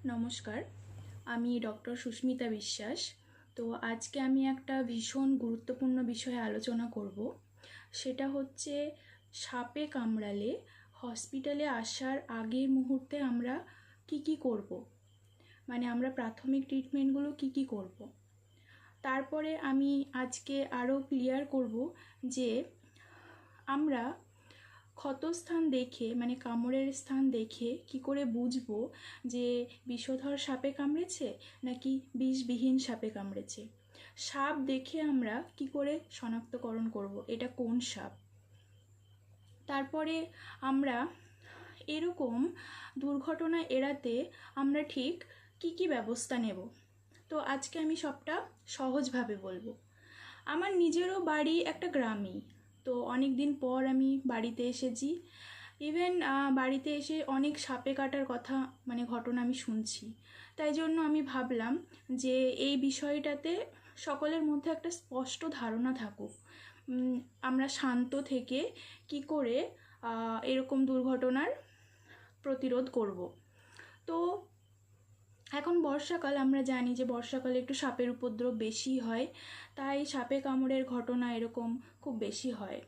নমস্কার, আমি ডক্টর সুস্মিতা বিশ্বাস। তো আজকে আমি একটা ভীষণ গুরুত্বপূর্ণ বিষয়ে আলোচনা করব। সেটা হচ্ছে সাপে কামড়ালে হসপিটালে আসার আগের মুহূর্তে আমরা কি করব, মানে আমরা প্রাথমিক ট্রিটমেন্টগুলো কি করব। তারপরে আমি আজকে আরও ক্লিয়ার করব যে আমরা ক্ষতস্থান দেখে, মানে কামড়ের স্থান দেখে কি করে বুঝবো যে বিষধর সাপে কামড়েছে নাকি বিষবিহীন সাপে কামড়েছে। সাপ দেখে আমরা কি করে শনাক্তকরণ করব এটা কোন সাপ। তারপরে আমরা এরকম দুর্ঘটনা এড়াতে আমরা ঠিক কি ব্যবস্থা নেব। তো আজকে আমি সবটা সহজভাবে বলবো। আমার নিজেরও বাড়ি একটা গ্রামেই। তো অনেক দিন পর আমি বাড়িতে এসেছি। ইভেন বাড়িতে এসে অনেক সাপে কাটার কথা, মানে ঘটনা আমি শুনছি। তাই জন্য আমি ভাবলাম যে এই বিষয়টাতে সকলের মধ্যে একটা স্পষ্ট ধারণা থাকুক, আমরা শান্ত থেকে কি করে এরকম দুর্ঘটনার প্রতিরোধ করব। তো এখন বর্ষাকাল, আমরা জানি যে বর্ষাকালে একটু সাপের উপদ্রব বেশি হয়, তাই সাপে কামড়ের ঘটনা এরকম খুব বেশি হয়।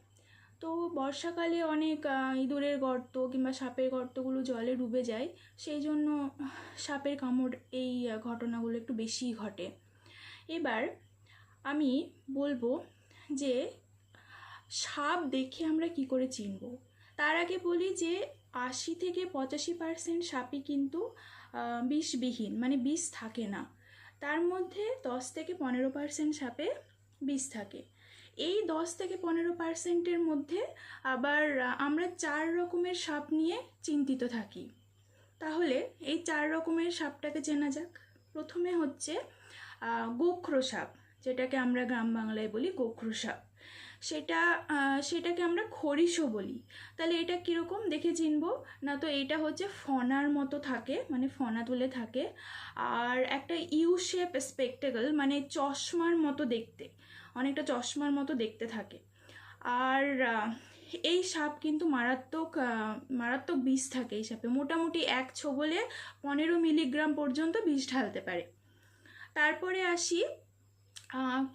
তো বর্ষাকালে অনেক ইঁদুরের গর্ত কিংবা সাপের গর্তগুলো জলে ডুবে যায়, সেই জন্য সাপের কামড় এই ঘটনাগুলো একটু বেশিই ঘটে। এবার আমি বলবো যে সাপ দেখে আমরা কি করে চিনব। তার আগে বলি যে 80-85% সাপই কিন্তু বিষবিহীন, মানে বিষ থাকে না। তার মধ্যে 10-15% সাপে বিষ থাকে। এই 10-15%-এর মধ্যে আবার আমরা 4 রকমের সাপ নিয়ে চিন্তিত থাকি। তাহলে এই 4 রকমের সাপটাকে চেনা যাক। প্রথমে হচ্ছে গোখরো সাপ, যেটাকে আমরা গ্রাম বাংলায় বলি গোখরো সাপ। সেটাকে আমরা খরিশও বলি। তাহলে এটা কীরকম দেখে চিনব না, তো এটা হচ্ছে ফনার মতো থাকে, মানে ফনা তুলে থাকে, আর একটা ইউ শেপ স্পেকটেকল, মানে চশমার মতো দেখতে, অনেকটা চশমার মতো দেখতে থাকে। আর এই সাপ কিন্তু মারাত্মক বিষ থাকে এই সাপে। মোটামুটি এক ছোবলে 15 মিলিগ্রাম পর্যন্ত বিষ ঢালতে পারে। তারপরে আসি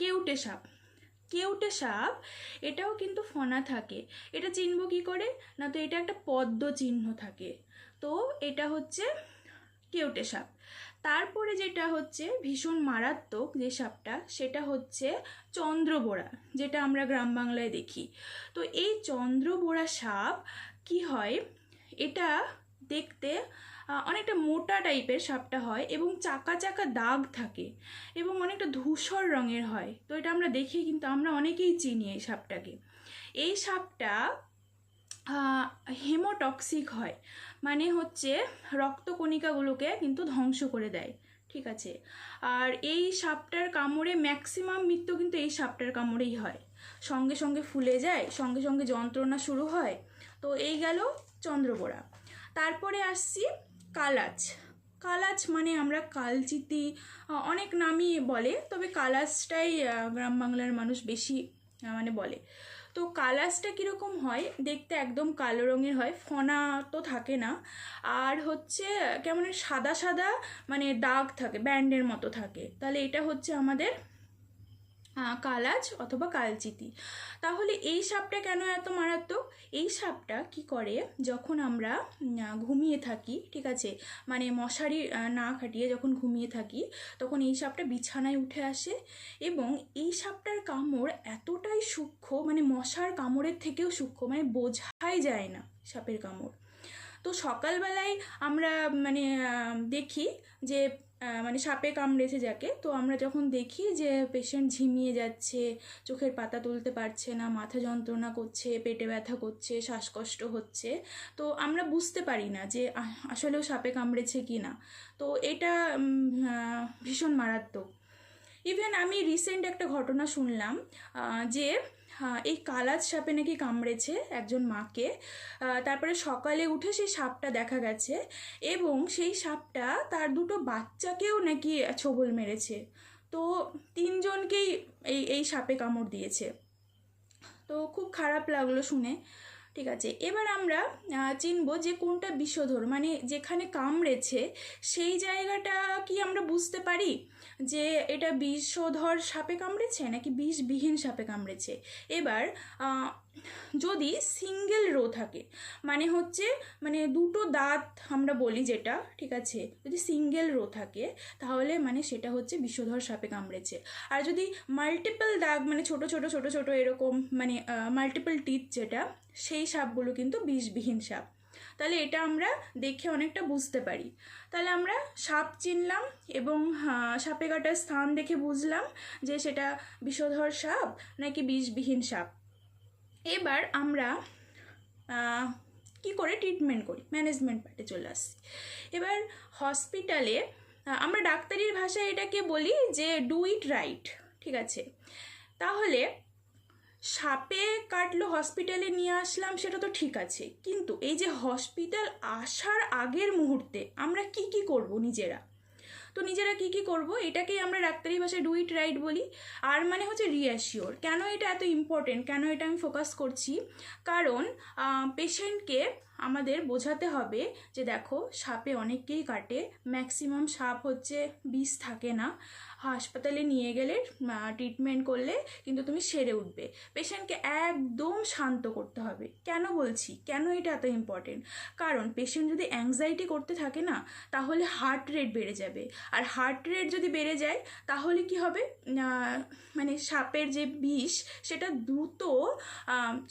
কেউটে সাপ। কেউটে সাপ এটাও কিন্তু ফনা থাকে। এটা চিনব কি করে না, তো এটা একটা পদ্ম চিহ্ন থাকে। তো এটা হচ্ছে কেউটে সাপ। তারপরে যেটা হচ্ছে ভীষণ মারাত্মক যে সাপটা, সেটা হচ্ছে চন্দ্রবোড়া, যেটা আমরা গ্রাম বাংলায় দেখি। তো এই চন্দ্রবোড়া সাপ কি হয়, এটা দেখতে অনেকটা মোটা টাইপের সাপটা হয় এবং চাকা চাকা দাগ থাকে এবং অনেকটা ধূসর রঙের হয়। তো এটা আমরা দেখি, কিন্তু আমরা অনেকেই চিনি এই সাপটাকে। এই সাপটা হেমোটক্সিক হয়, মানে হচ্ছে রক্তকণিকাগুলোকে কিন্তু ধ্বংস করে দেয়, ঠিক আছে। আর এই সাপটার কামড়ে ম্যাক্সিমাম মৃত্যু কিন্তু এই সাপটার কামড়েই হয়। সঙ্গে সঙ্গে ফুলে যায়, সঙ্গে সঙ্গে যন্ত্রণা শুরু হয়। তো এই গেল চন্দ্রবোড়া। তারপরে আসছি কালাচ। কালাচ মানে আমরা কালচিতি, অনেক নামই বলে, তবে কালাচটাই গ্রাম বাংলার মানুষ বেশি মানে বলে। তো কালাচটা কীরকম হয় দেখতে, একদম কালো রঙের হয়, ফনা তো থাকে না, আর হচ্ছে কেমন সাদা সাদা মানে দাগ থাকে, ব্যান্ডের মতো থাকে। তাহলে এটা হচ্ছে আমাদের কালাচ অথবা কালচিতি। তাহলে এই সাপটা কেন এত মারাত্মক? এই সাপটা কি করে, যখন আমরা ঘুমিয়ে থাকি, ঠিক আছে, মানে মশারি না খাটিয়ে যখন ঘুমিয়ে থাকি, তখন এই সাপটা বিছানায় উঠে আসে এবং এই সাপটার কামড় এতটাই সূক্ষ্ম, মানে মশার কামড়ের থেকেও সূক্ষ্ম, মানে বোঝাই যায় না সাপের কামড়। তো সকালবেলায় আমরা মানে দেখি যে মানে সাপে কামড়েছে যাকে, তো আমরা যখন দেখি যে পেশেন্ট ঝিমিয়ে যাচ্ছে, চোখের পাতা তুলতে পারছে না, মাথা যন্ত্রণা করছে, পেটে ব্যথা করছে, শ্বাসকষ্ট হচ্ছে, তো আমরা বুঝতে পারি না যে আসলেও সাপে কামড়েছে কি না। তো এটা ভীষণ মারাত্মক। ইভেন আমি রিসেন্ট একটা ঘটনা শুনলাম যে এই কালাচ সাপে নাকি কামড়েছে একজন মাকে। তারপরে সকালে উঠে সেই সাপটা দেখা গেছে এবং সেই সাপটা তার দুটো বাচ্চাকেও নাকি ছোবল মেরেছে। তো 3 জনকেই এই সাপে কামড় দিয়েছে। তো খুব খারাপ লাগলো শুনে। ঠিক আছে, এবার আমরা চিনব যে কোনটা বিষধর, মানে যেখানে কামড়েছে সেই জায়গাটা কি আমরা বুঝতে পারি যে এটা বিষধর সাপে কামড়েছে নাকি বিষবিহীন সাপে কামড়েছে। এবার যদি সিঙ্গেল রো থাকে, মানে হচ্ছে মানে দুটো দাঁত আমরা বলি যেটা, ঠিক আছে, যদি সিঙ্গেল রো থাকে তাহলে মানে সেটা হচ্ছে বিষধর সাপে কামড়েছে। আর যদি মাল্টিপল দাগ মানে ছোট ছোট ছোট ছোট এরকম মানে মাল্টিপল টিথ যেটা, সেই সাপগুলো কিন্তু বিষবিহীন সাপ। তাহলে এটা আমরা দেখে অনেকটা বুঝতে পারি। তাহলে আমরা সাপ চিনলাম এবং সাপে কাটার স্থান দেখে বুঝলাম যে সেটা বিষধর সাপ নাকি বিষবিহীন সাপ। এবার আমরা কি করে ট্রিটমেন্ট করি, ম্যানেজমেন্ট পার্টে চলে আসছি। এবার হসপিটালে আমরা ডাক্তারির ভাষায় এটাকে বলি যে ডু ইট রাইট, ঠিক আছে। তাহলে সাপে কাটলো হসপিটালে নিয়ে আসলাম, সেটা তো ঠিক আছে, কিন্তু এই যে হসপিটাল আসার আগের মুহূর্তে আমরা কি কি করব নিজেরা, তো নিজেরা কি কি করব এটাকেই আমরা ডাক্তারি ভাষায় ডু ইট রাইট বলি। আর মানে হচ্ছে রিঅ্যাসিওর। কেন এটা এত ইম্পর্টেন্ট, কেন এটা আমি ফোকাস করছি, কারণ পেশেন্টকে আমাদের বোঝাতে হবে যে দেখো সাপে অনেককেই কাটে, ম্যাক্সিমাম সাপ হচ্ছে বিষ থাকে না, হাসপাতালে নিয়ে গেলে ট্রিটমেন্ট করলে কিন্তু তুমি সেরে উঠবে। পেশেন্টকে একদম শান্ত করতে হবে। কেন বলছি, কেন এটা এত ইম্পর্টেন্ট, কারণ পেশেন্ট যদি অ্যাংজাইটি করতে থাকে না তাহলে হার্ট রেট বেড়ে যাবে, আর হার্ট রেট যদি বেড়ে যায় তাহলে কি হবে, মানে সাপের যে বিষ সেটা দ্রুত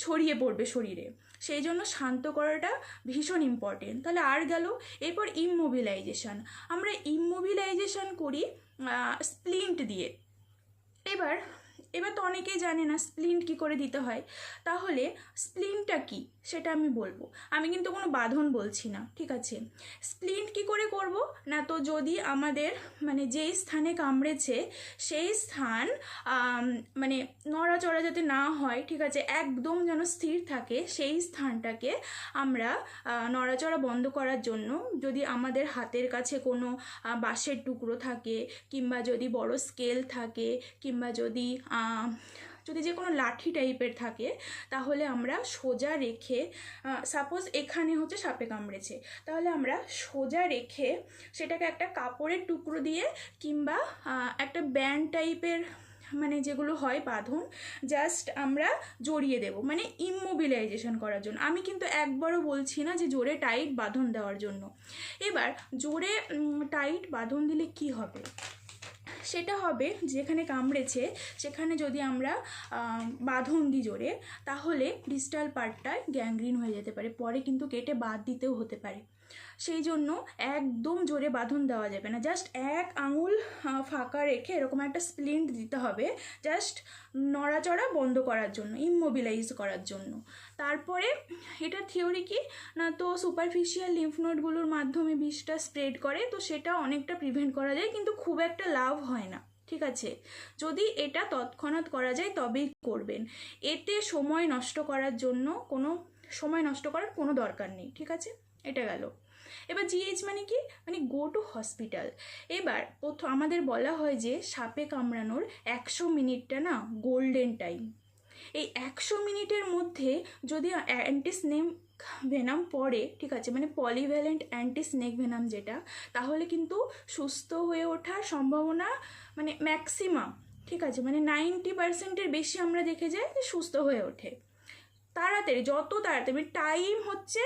ছড়িয়ে পড়বে শরীরে। সেই জন্য শান্ত করাটা ভীষণ ইম্পর্টেন্ট। তাহলে আর গেল, এরপর ইমমোবিলাইজেশন। আমরা ইমমোবিলাইজেশন করি স্প্লিন্ট দিয়ে। এবার তো অনেকেই জানে না স্প্লিন্ট কী করে দিতে হয়। তাহলে স্প্লিন্টটা কি সেটা আমি বলবো, আমি কিন্তু কোনো বাঁধন বলছি না, ঠিক আছে। স্প্লিন্ট কি করে করব না, তো যদি আমাদের মানে যেই স্থানে কামড়েছে সেই স্থান মানে নড়াচড়া যাতে না হয়, ঠিক আছে, একদম যেন স্থির থাকে, সেই স্থানটাকে আমরা নড়াচড়া বন্ধ করার জন্য যদি আমাদের হাতের কাছে কোনো বাঁশের টুকরো থাকে, কিংবা যদি বড় স্কেল থাকে, কিংবা যদি যে কোনো লাঠি টাইপের থাকে, তাহলে আমরা সোজা রেখে, সাপোজ এখানে হচ্ছে সাপে কামড়েছে, তাহলে আমরা সোজা রেখে সেটাকে একটা কাপড়ের টুকরো দিয়ে কিংবা একটা ব্যান্ড টাইপের মানে যেগুলো হয় বাঁধন, জাস্ট আমরা জড়িয়ে দেব, মানে ইমমোবিলাইজেশন করার জন্য। আমি কিন্তু একবারও বলছি না যে জোরে টাইট বাঁধন দেওয়ার জন্য। এবার জোরে টাইট বাঁধন দিলে কি হবে, সেটা হবে যেখানে কামড়েছে সেখানে যদি আমরা বাঁধন দিই জোরে, তাহলে ডিস্টাল পার্টটায় গ্যাংগ্রিন হয়ে যেতে পারে, পরে কিন্তু কেটে বাদ দিতেও হতে পারে। সেই জন্য একদম জোরে বাঁধন দেওয়া যাবে না, জাস্ট এক আঙুল ফাঁকা রেখে এরকম একটা স্প্লিন্ট দিতে হবে, জাস্ট নড়াচড়া বন্ধ করার জন্য, ইমমোবিলাইজ করার জন্য। তারপরে এটা থিওরি কি না, তো সুপারফিশিয়াল লিম্ফ নোডগুলোর মাধ্যমে বিষটা স্প্রেড করে, তো সেটা অনেকটা প্রিভেন্ট করা যায়, কিন্তু খুব একটা লাভ হয় না, ঠিক আছে। যদি এটা তৎক্ষণাৎ করা যায় তবেই করবেন, এতে সময় নষ্ট করার কোনো দরকার নেই, ঠিক আছে। এটা গেল। এবার জিএইচ মানে কি, মানে গো টু হসপিটাল। এবার আমাদের বলা হয় যে সাপে কামড়ানোর 100 মিনিটটা না গোল্ডেন টাইম। এই 100 মিনিটের মধ্যে যদি অ্যান্টিস্নেক ভেনাম পড়ে, ঠিক আছে, মানে পলিভ্যালেন্ট অ্যান্টিস্নেক ভেনাম যেটা, তাহলে কিন্তু সুস্থ হয়ে ওঠার সম্ভাবনা মানে ম্যাক্সিমাম, ঠিক আছে, মানে 90%-এর বেশি আমরা দেখে যাই যে সুস্থ হয়ে ওঠে তাড়াতাড়ি, যত তাড়াতাড়ি। টাইম হচ্ছে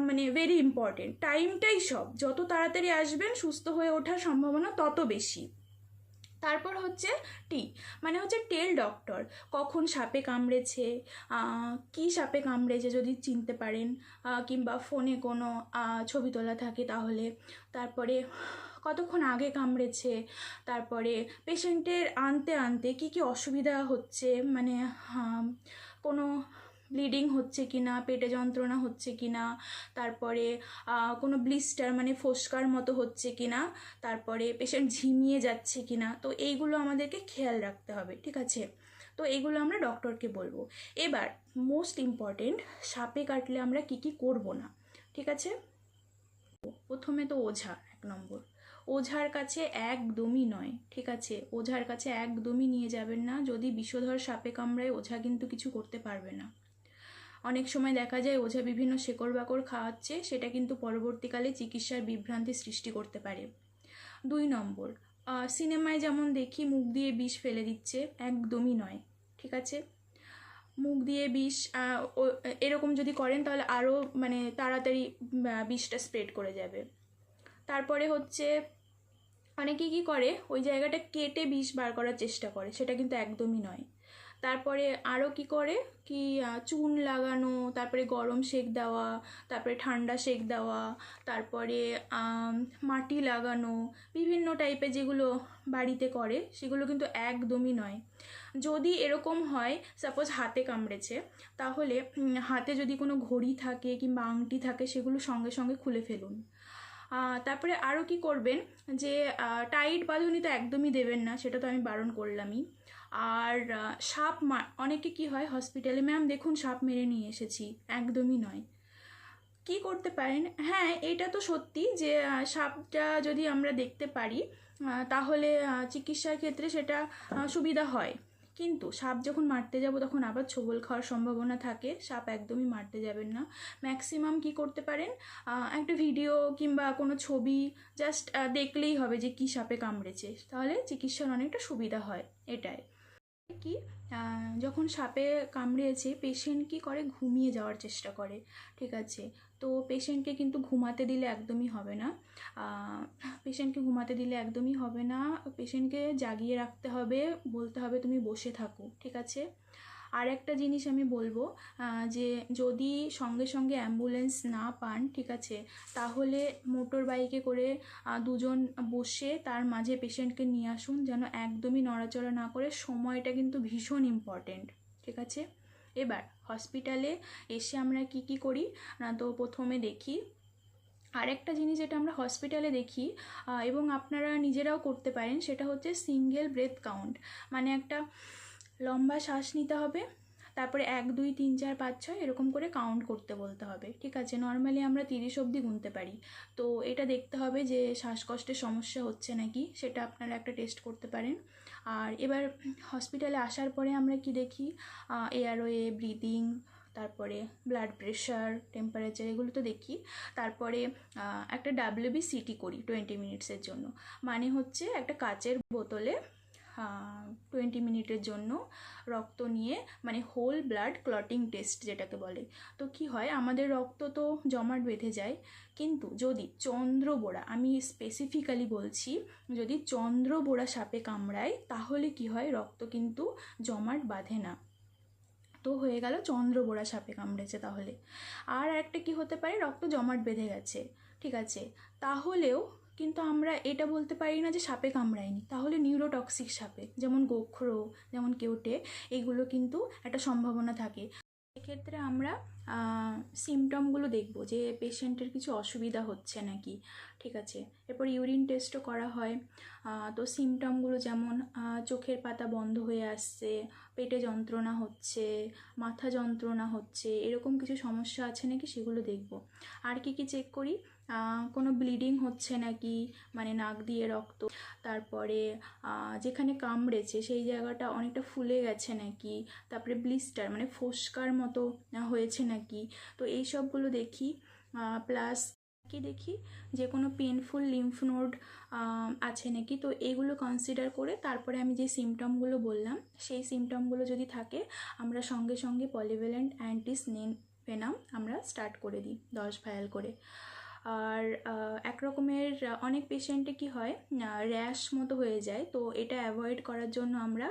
মানে ভেরি ইম্পর্টেন্ট, টাইমটাই সব, যত তাড়াতাড়ি আসবেন সুস্থ হয়ে ওঠার সম্ভাবনা তত বেশি। তারপর হচ্ছে মানে হচ্ছে টেল ডক্টর, কখন সাপে কামড়েছে, কি সাপে কামড়েছে যদি চিনতে পারেন, কিংবা ফোনে কোনো ছবি তোলা থাকে তাহলে, তারপরে কতক্ষণ আগে কামড়েছে, তারপরে পেশেন্টের আনতে কি কি অসুবিধা হচ্ছে, মানে কোনো ব্লিডিং হচ্ছে কি না, পেটে যন্ত্রণা হচ্ছে কি না, তারপরে কোনো ব্লিস্টার মানে ফোস্কার মতো হচ্ছে কি না, তারপরে পেশেন্ট ঝিমিয়ে যাচ্ছে কি না, তো এইগুলো আমাদেরকে খেয়াল রাখতে হবে, ঠিক আছে। তো এইগুলো আমরা ডক্টরকে বলবো। এবার মোস্ট ইম্পর্টেন্ট, সাপে কাটলে আমরা কি কি করব না, ঠিক আছে। প্রথমে তো ওঝা, 1 নম্বর, ওঝার কাছে একদমই নয়, ঠিক আছে, ওঝার কাছে একদমই নিয়ে যাবেন না। যদি বিষধর সাপে কামড়ায় ওঝা কিন্তু কিছু করতে পারবে না। অনেক সময় দেখা যায় ওঝা বিভিন্ন শেকড় বাকড় খাওয়াচ্ছে, সেটা কিন্তু পরবর্তীকালে চিকিৎসার বিভ্রান্তি সৃষ্টি করতে পারে। 2 নম্বর, সিনেমায় যেমন দেখি মুখ দিয়ে বিষ ফেলে দিচ্ছে, একদমই নয়, ঠিক আছে? মুখ দিয়ে বিষ এরকম যদি করেন তাহলে আরও মানে তাড়াতাড়ি বিষটা স্প্রেড করে যাবে। তারপরে হচ্ছে অনেকে কী করে, ওই জায়গাটা কেটে বিষ বার করার চেষ্টা করে, সেটা কিন্তু একদমই নয়। তারপরে আরও কি করে কি চুন লাগানো, তারপরে গরম সেক দেওয়া, তারপরে ঠান্ডা সেক দেওয়া, তারপরে মাটি লাগানো, বিভিন্ন টাইপের যেগুলো বাড়িতে করে সেগুলো কিন্তু একদমই নয়। যদি এরকম হয়, সাপোজ হাতে কামড়েছে, তাহলে হাতে যদি কোনো ঘড়ি থাকে কিংবা আংটি থাকে সেগুলো সঙ্গে সঙ্গে খুলে ফেলুন। তারপরে আরও কি করবেন, যে টাইট বাঁধনি তো একদমই দেবেন না, সেটা তো আমি বারণ করলামই। আর সাপ অনেকে কি হয় হসপিটালে, ম্যাম দেখুন সাপ মেরে নিয়ে এসেছি, একদমই নয়। কি করতে পারেন, হ্যাঁ এটা তো সত্যি যে সাপটা যদি আমরা দেখতে পারি তাহলে চিকিৎসার ক্ষেত্রে সেটা সুবিধা হয়, কিন্তু সাপ যখন মারতে যাব তখন আবার ছোবল খাওয়ার সম্ভাবনা থাকে, সাপ একদমই মারতে যাবেন না। ম্যাক্সিমাম কি করতে পারেন, একটা ভিডিও কিংবা কোনো ছবি জাস্ট দেখলেই হবে যে কী সাপে কামড়েছে, তাহলে চিকিৎসার অনেকটা সুবিধা হয়। এটাই কি, যখন সাপে কামড়িয়েছে পেশেন্ট কি করে, ঘুমিয়ে যাওয়ার চেষ্টা করে, ঠিক আছে? তো পেশেন্টকে কিন্তু ঘুমাতে দিলে একদমই হবে না, পেশেন্টকে জাগিয়ে রাখতে হবে, বলতে হবে তুমি বসে থাকো, ঠিক আছে? আর একটা জিনিস আমি বলবো, যে যদি সঙ্গে সঙ্গে অ্যাম্বুলেন্স না পান, ঠিক আছে, তাহলে মোটর বাইকে করে দুজন বসে তার মাঝে পেশেন্টকে নিয়ে আসুন, যেন একদমই নড়াচড়া না করে। সময়টা কিন্তু ভীষণ ইম্পর্টেন্ট, ঠিক আছে? এবার হসপিটালে এসে আমরা কি করি না, তো প্রথমে দেখি, আরেকটা জিনিস যেটা আমরা হসপিটালে দেখি এবং আপনারা নিজেরাও করতে পারেন, সেটা হচ্ছে সিঙ্গেল ব্রেথ কাউন্ট। মানে একটা লম্বা শ্বাস নিতে হবে, তারপরে 1 2 3 4 5 6 এরকম করে কাউন্ট করতে বলতে হবে, ঠিক আছে? নর্মালি আমরা 30 অবধি গুনতে পারি, তো এটা দেখতে হবে যে শ্বাসকষ্টের সমস্যা হচ্ছে নাকি, সেটা আপনারা একটা টেস্ট করতে পারেন। আর এবার হসপিটালে আসার পরে আমরা কি দেখি, এয়ারওয়ে, ব্রিদিং, তারপরে ব্লাড প্রেশার, টেম্পারেচার, এগুলো তো দেখি। তারপরে একটা WBCT করি 20 মিনিটসের জন্য, মানে হচ্ছে একটা কাচের বোতলে 20 মিনিটের জন্য রক্ত নিয়ে, মানে হোল ব্লাড ক্লটিং টেস্ট যেটাকে বলে। তো কি হয়, আমাদের রক্ত তো জমাট বেঁধে যায়, কিন্তু যদি চন্দ্রবোড়া, আমি স্পেসিফিক্যালি বলছি, যদি চন্দ্রবোড়া সাপে কামড়ায় তাহলে কি হয়, রক্ত কিন্তু জমাট বাঁধে না। তো হয়ে গেল চন্দ্রবোড়া সাপে কামড়েছে তাহলে। আর একটা কি হতে পারে, রক্ত জমাট বেঁধে গেছে, ঠিক আছে, তাহলেও কিন্তু আমরা এটা বলতে পারি না যে সাপে কামড়ায়নি, তাহলে নিউরোটক্সিক সাপে, যেমন গোখরো, যেমন কেউটে, এগুলো কিন্তু একটা সম্ভাবনা থাকে। এক্ষেত্রে আমরা সিমটমগুলো দেখব যে পেশেন্টের কিছু অসুবিধা হচ্ছে নাকি, ঠিক আছে? এরপর ইউরিন টেস্টও করা হয়। তো সিমটমগুলো যেমন চোখের পাতা বন্ধ হয়ে আসছে, পেটে যন্ত্রণা হচ্ছে, মাথা যন্ত্রণা হচ্ছে, এরকম কিছু সমস্যা আছে নাকি সেগুলো দেখব। আর কি চেক করি, কোনো ব্লিডিং হচ্ছে নাকি, মানে নাক দিয়ে রক্ত, তারপরে যেখানে কামড়েছে সেই জায়গাটা অনেকটা ফুলে গেছে নাকি, তারপরে ব্লিস্টার মানে ফোস্কার মতো হয়েছে নাকি, তো এই সবগুলো দেখি। প্লাস কি দেখি, যে কোনো পেনফুল লিম্ফ নোড আছে নাকি, তো এগুলো কনসিডার করে তারপরে আমি যে সিমটমগুলো বললাম সেই সিমটমগুলো যদি থাকে, আমরা সঙ্গে সঙ্গে পলিভ্যালেন্ট অ্যান্টিস্নেন ভেনাম আমরা স্টার্ট করে দিই 10 ভায়াল করে। আর এক রকমের অনেক পেশেন্টে কি হয়, র্যাশ মতো হয়ে যায়, তো এটা অ্যাভয়েড করার জন্য আমরা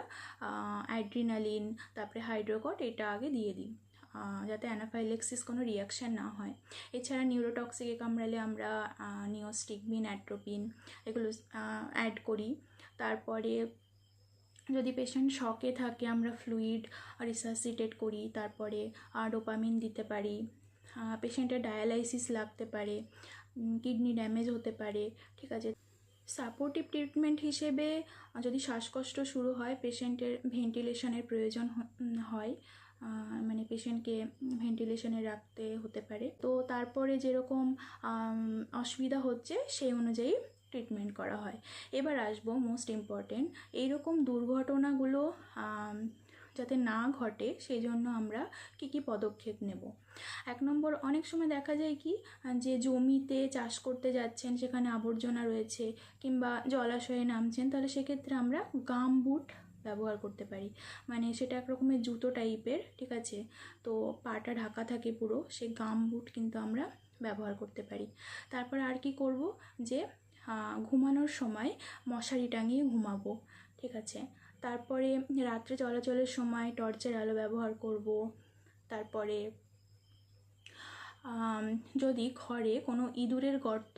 অ্যাড্রিনালিন, তারপরে হাইড্রোকট, এটা আগে দিয়ে দিই, যাতে অ্যানাফাইলেক্সিস কোনো রিয়াকশান না হয়। এছাড়া নিউরোটক্সিকে কামড়ালে আমরা নিওস্টিকবিন, অ্যাট্রোপিন এগুলো অ্যাড করি। তারপরে যদি পেশেন্ট শকে থাকে আমরা ফ্লুইড রিসাসিটেট করি, তারপরে ডোপামিন দিতে পারি। পেশেন্টের ডায়ালাইসিস লাগতে পারে, কিডনি ড্যামেজ হতে পারে, ঠিক আছে? সাপোর্টিভ ট্রিটমেন্ট হিসেবে যদি শ্বাসকষ্ট শুরু হয়, পেশেন্টের ভেন্টিলেশনের প্রয়োজন হয়, মানে পেশেন্টকে ভেন্টিলেশনে রাখতে হতে পারে, তো তারপরে যেরকম অসুবিধা হচ্ছে সেই অনুযায়ী ট্রিটমেন্ট করা হয়। এবার আসবো মোস্ট ইম্পর্টেন্ট, এইরকম দুর্ঘটনাগুলো যাতে না ঘটে সেই জন্য আমরা কী পদক্ষেপ নেব। 1 নম্বর, অনেক সময় দেখা যায় কি যে জমিতে চাষ করতে যাচ্ছেন, সেখানে আবর্জনা রয়েছে কিংবা জলাশয়ে নামছেন, তাহলে সেক্ষেত্রে আমরা গামবুট ব্যবহার করতে পারি। মানে সেটা এক রকমের জুতো টাইপের, ঠিক আছে, তো পাটা ঢাকা থাকে পুরো, সেই গামবুট কিন্তু আমরা ব্যবহার করতে পারি। তারপর আর কি করব, যে ঘুমানোর সময় মশারি টাঙিয়ে ঘুমাবো, ঠিক আছে। তারপরে রাত্রে চলাচলের সময় টর্চের আলো ব্যবহার করব। তারপরে যদি ঘরে কোনো ইঁদুরের গর্ত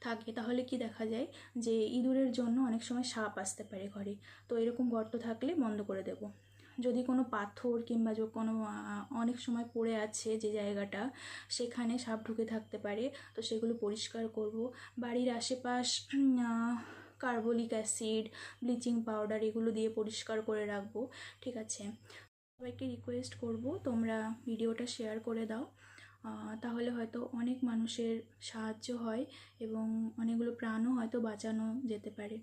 থাকে তাহলে কি দেখা যায় যে ইঁদুরের জন্য অনেক সময় সাপ আসতে পারে ঘরে, তো এরকম গর্ত থাকলে বন্ধ করে দেব। যদি কোনো পাথর কিংবা কোনো অনেক সময় পড়ে আছে যে জায়গাটা, সেখানে সাপ ঢুকে থাকতে পারে, তো সেগুলো পরিষ্কার করব। বাড়ির আশেপাশ কার্বলিক অ্যাসিড, ব্লিচিং পাউডার এগুলো দিয়ে পরিষ্কার করে রাখবো, ঠিক আছে। সবাইকে রিকোয়েস্ট করব তোমরা ভিডিওটা শেয়ার করে দাও, তাহলে হয়তো অনেক মানুষের সাহায্য হয় এবং অনেকগুলো প্রাণও হয়তো বাঁচানো যেতে পারে।